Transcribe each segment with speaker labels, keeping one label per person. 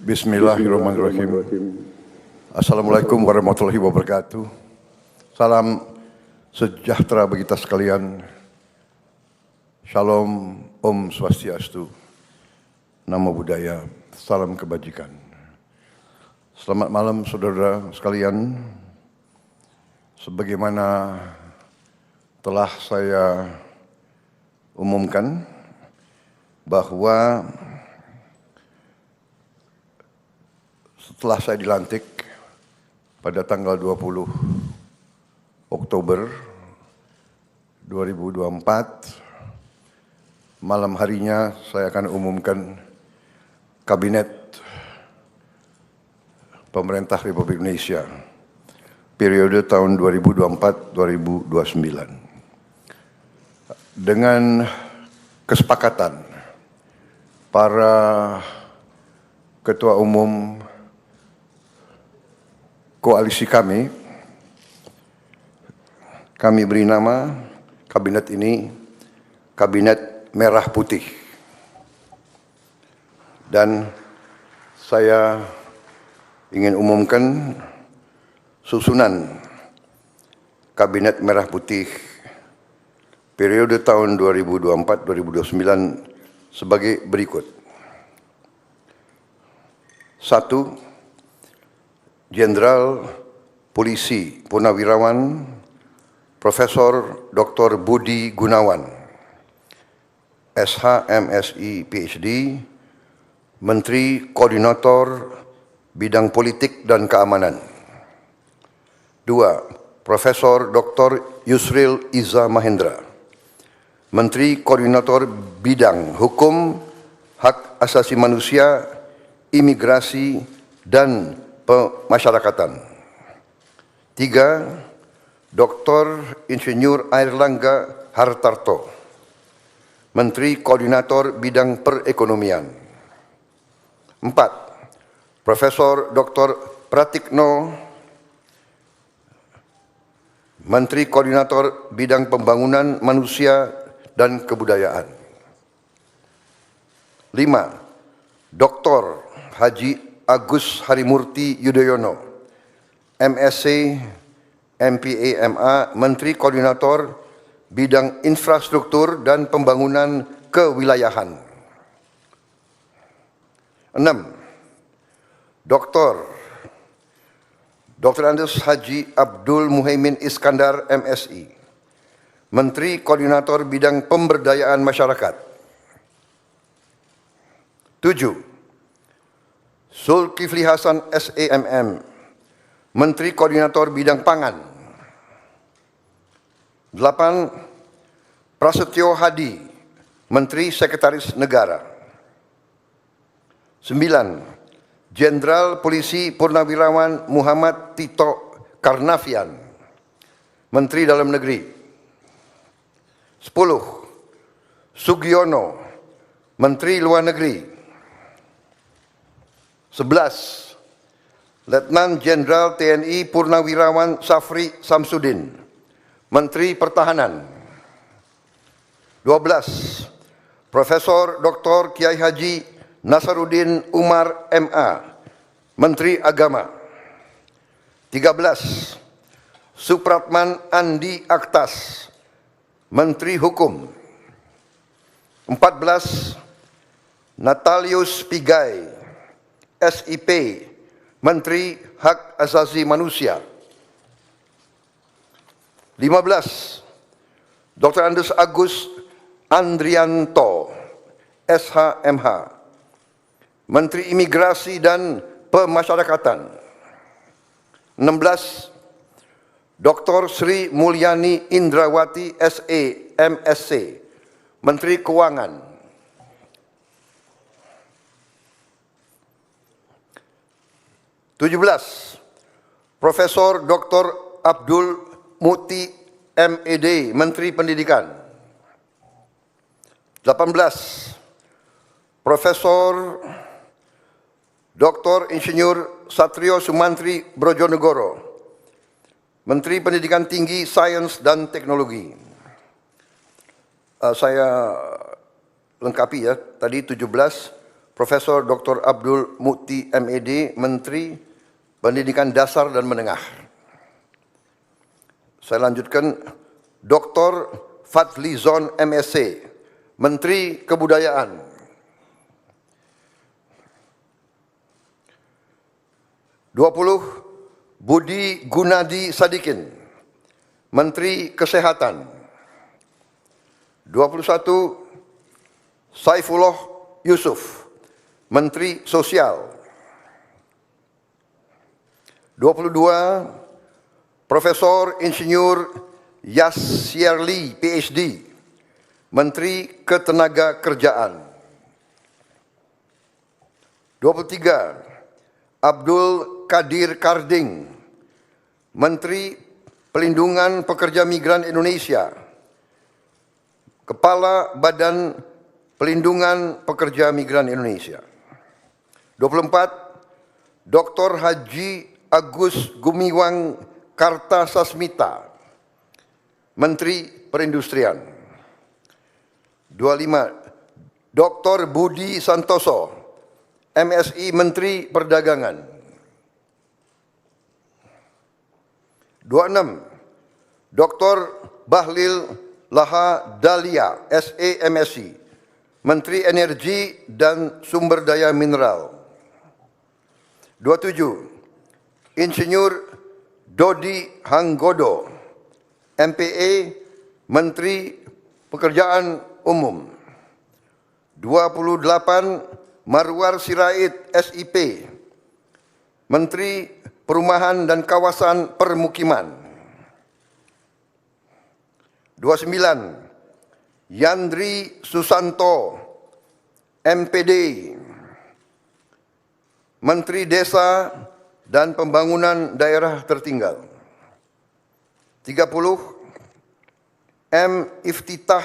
Speaker 1: Bismillahirrahmanirrahim. Assalamualaikum warahmatullahi wabarakatuh. Salam sejahtera bagi kita sekalian. Shalom, Om Swastiastu, Namo Buddhaya, salam kebajikan. Selamat malam saudara sekalian. Sebagaimana telah saya umumkan bahwa setelah saya dilantik pada tanggal 20 Oktober 2024, malam harinya saya akan umumkan Kabinet Pemerintah Republik Indonesia periode tahun 2024-2029. Dengan kesepakatan para ketua umum koalisi kami beri nama kabinet ini Kabinet Merah Putih. Dan saya ingin umumkan susunan Kabinet Merah Putih periode tahun 2024-2029 sebagai berikut. 1. Jenderal Polisi Purnawirawan Profesor Dr. Budi Gunawan, SH, MSI, PhD, Menteri Koordinator Bidang Politik dan Keamanan. 2. Profesor Dr. Yusril Iza Mahendra, Menteri Koordinator Bidang Hukum, Hak Asasi Manusia, Imigrasi, dan Pemasyarakatan. 3. Dr. Insinyur Airlangga Hartarto, Menteri Koordinator Bidang Perekonomian. 4. Profesor Dr. Pratikno, Menteri Koordinator Bidang Pembangunan Manusia dan Kebudayaan. 5. Dr. Haji Agus Harimurti Yudhoyono, MSc, MPA, MA, Menteri Koordinator Bidang Infrastruktur dan Pembangunan Kewilayahan. 6. Dr. Andes Haji Abdul Muhaimin Iskandar, MSI, Menteri Koordinator Bidang Pemberdayaan Masyarakat. 7. Zulkifli Hasan, SEMM, Menteri Koordinator Bidang Pangan. 8. Prasetyo Hadi, Menteri Sekretaris Negara. 9. Jenderal Polisi Purnawirawan Muhammad Tito Karnavian, Menteri Dalam Negeri. 10. Sugiono, Menteri Luar Negeri. 11. Letnan Jenderal TNI Purnawirawan Safri Samsudin, Menteri Pertahanan. 12. Profesor Dr. Kiai Haji Nasaruddin Umar, MA, Menteri Agama. 13. Supratman Andi Aktas, Menteri Hukum. 14. Natalius Pigai, SIP, Menteri Hak Asasi Manusia. 15. Dr. Andes Agus Andrianto, SHMH, Menteri Imigrasi dan Pemasyarakatan. 16. Dr. Sri Mulyani Indrawati, SE, MSc, Menteri Keuangan. 17. Profesor Dr. Abdul Muti, MED, Menteri Pendidikan. 18. Profesor Dr. Insinyur Satrio Sumantri Brojonegoro, Menteri Pendidikan Tinggi, Sains dan Teknologi. Saya lengkapi ya, tadi 17 Profesor Dr. Abdul Mukti MED, Menteri Pendidikan Dasar dan Menengah. Saya lanjutkan, Dr. Fadlizon MSc, Menteri Kebudayaan. Budi Gunadi Sadikin, Menteri Kesehatan. 21. Saifullah Yusuf, Menteri Sosial. 22. Profesor Insinyur Yasyerli, PhD, Menteri Ketenagakerjaan. 23. Abdul Qadir Karding, Menteri Pelindungan Pekerja Migran Indonesia, Kepala Badan Pelindungan Pekerja Migran Indonesia. 24. Dr. Haji Agus Gumiwang Kartasasmita, Menteri Perindustrian. 25. Dr. Budi Santoso, MSI, Menteri Perdagangan. 26. Dr. Bahlil Lahadalia, SE, MSI, Menteri Energi dan Sumber Daya Mineral. 27. Insinyur Dodi Hanggodo, MPE, Menteri Pekerjaan Umum. 28. Marwar Sirait, SIP, Menteri Perumahan dan Kawasan Permukiman. 29. Yandri Susanto, MPD, Menteri Desa dan Pembangunan Daerah Tertinggal. 30. M. Iftitah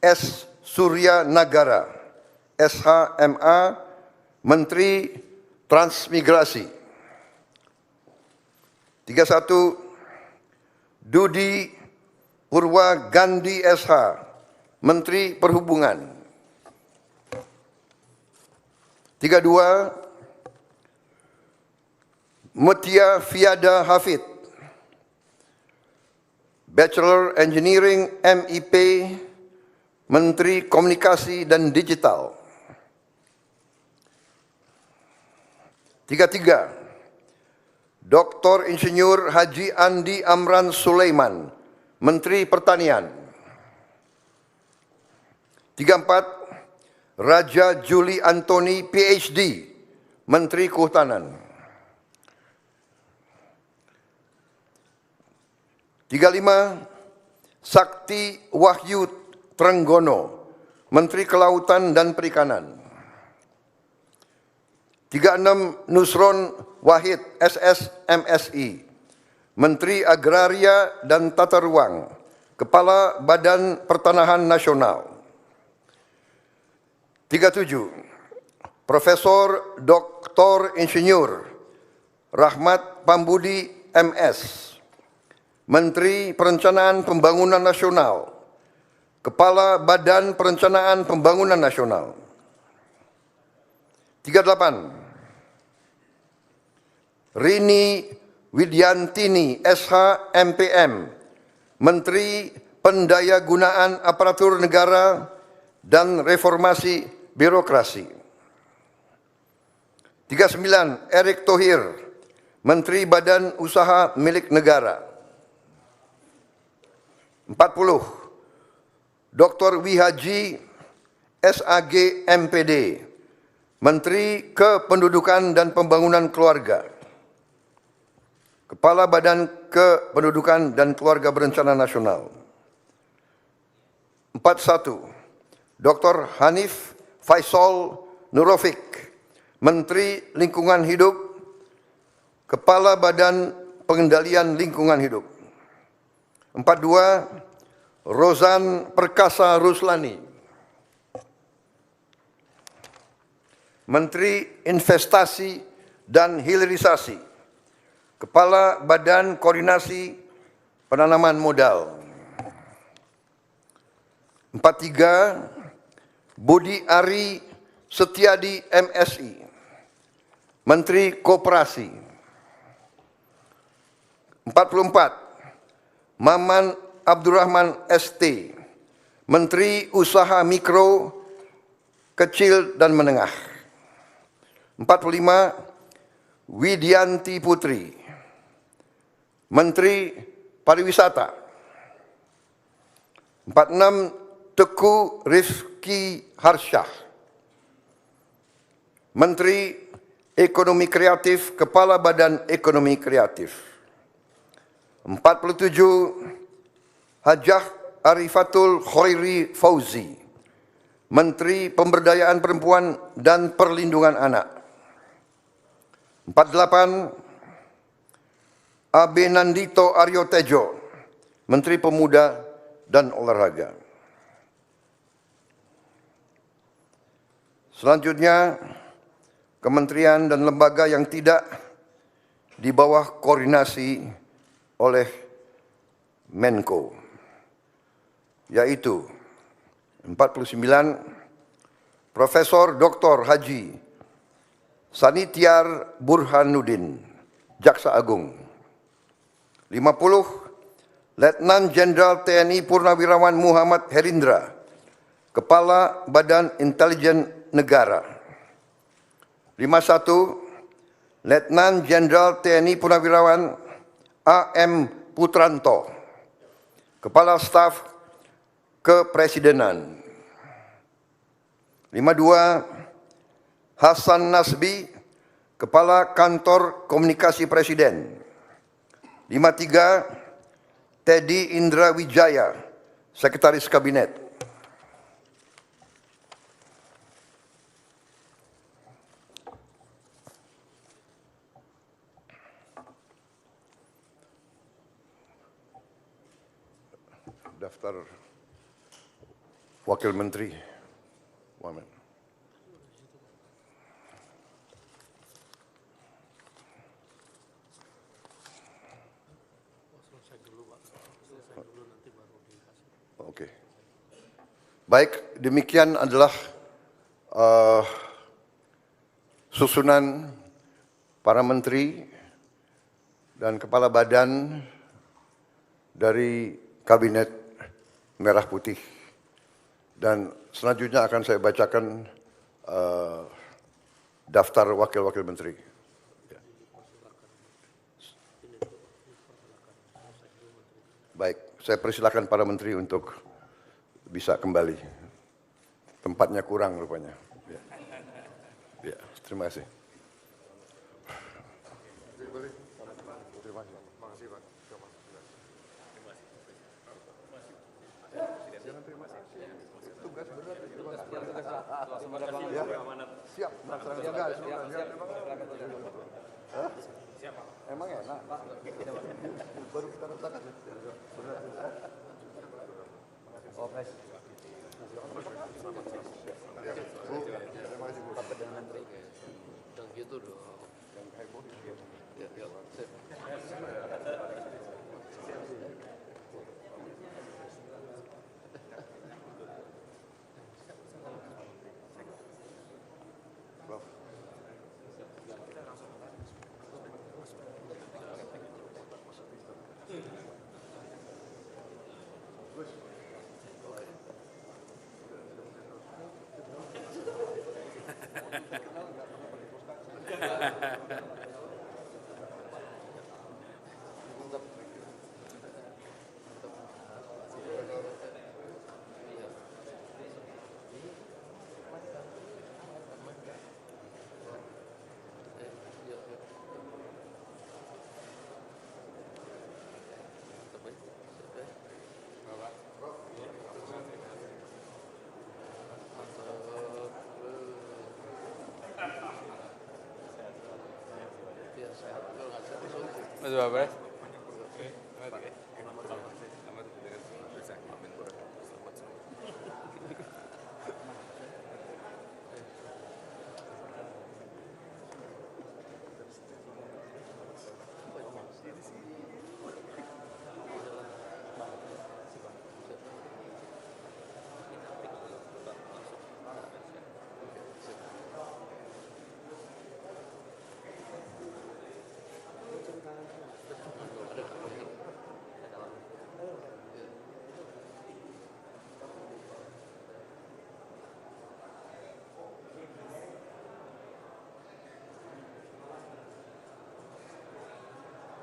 Speaker 1: S. Surya Nagara, SHMA, Menteri Transmigrasi. 31. Dudi Purwa Gandhi SH, Menteri Perhubungan. 32. Mutia Fiada Hafid, Bachelor Engineering MIP, Menteri Komunikasi dan Digital. 33. Dr. Insinyur Haji Andi Amran Sulaiman, Menteri Pertanian. 34. Raja Juli Antoni, PhD, Menteri Kehutanan. 35. Sakti Wahyu Trenggono, Menteri Kelautan dan Perikanan. 36. Nusron Wahid, SS, MSI, Menteri Agraria dan Tata Ruang, Kepala Badan Pertanahan Nasional. 37. Profesor Dr. Insinyur Rahmat Pambudi, MS, Menteri Perencanaan Pembangunan Nasional, Kepala Badan Perencanaan Pembangunan Nasional. 38. Rini Widyantini, SH, MPM, Menteri Pendayagunaan Aparatur Negara dan Reformasi Birokrasi. 39. Erick Thohir, Menteri Badan Usaha Milik Negara. 40. Dr. Wihaji SAG, MPD, Menteri Kependudukan dan Pembangunan Keluarga, Kepala Badan Kependudukan dan Keluarga Berencana Nasional. 41. Dr. Hanif Faisal Nurofik, Menteri Lingkungan Hidup, Kepala Badan Pengendalian Lingkungan Hidup. 42. Rozan Perkasa Ruslani, Menteri Investasi dan Hilirisasi, Kepala Badan Koordinasi Penanaman Modal. 43. Budi Ari Setiadi MSI, Menteri Koperasi. 44, Maman Abdurrahman ST, Menteri Usaha Mikro, Kecil dan Menengah. 45, Widianti Putri, Menteri Pariwisata. 46, Teguh Rifki Harsyah, Menteri Ekonomi Kreatif, Kepala Badan Ekonomi Kreatif. 47, Hajah Arifatul Khairi Fauzi, Menteri Pemberdayaan Perempuan dan Perlindungan Anak. 48, Abe Nandito Aryo Tejo, Menteri Pemuda dan Olahraga. Selanjutnya, kementerian dan lembaga yang tidak di bawah koordinasi oleh Menko, yaitu 49, Profesor Dr. Haji Sanitiar Burhanuddin, Jaksa Agung. 50, Letnan Jenderal TNI Purnawirawan Muhammad Herindra, Kepala Badan Intelijen Negara. 51, Letnan Jenderal TNI Purnawirawan AM Putranto, Kepala Staf Kepresidenan. 52, Hasan Nasbi, Kepala Kantor Komunikasi Presiden. 53, Teddy Indra Wijaya, Sekretaris Kabinet. Daftar Wakil Menteri. Wamen. Oke. Baik, demikian adalah susunan para menteri dan kepala badan dari Kabinet Merah Putih. Dan selanjutnya akan saya bacakan daftar wakil-wakil menteri. Baik, saya persilakan para menteri untuk bisa kembali. Tempatnya kurang rupanya. Ya, terima kasih. Siap, emang enak. Baru kita rasakan. Oh, guys. Terima kasih Bu. Dengan menteri. Yang gitu dong. Yang heboh. Ya.
Speaker 2: Mas Wapres.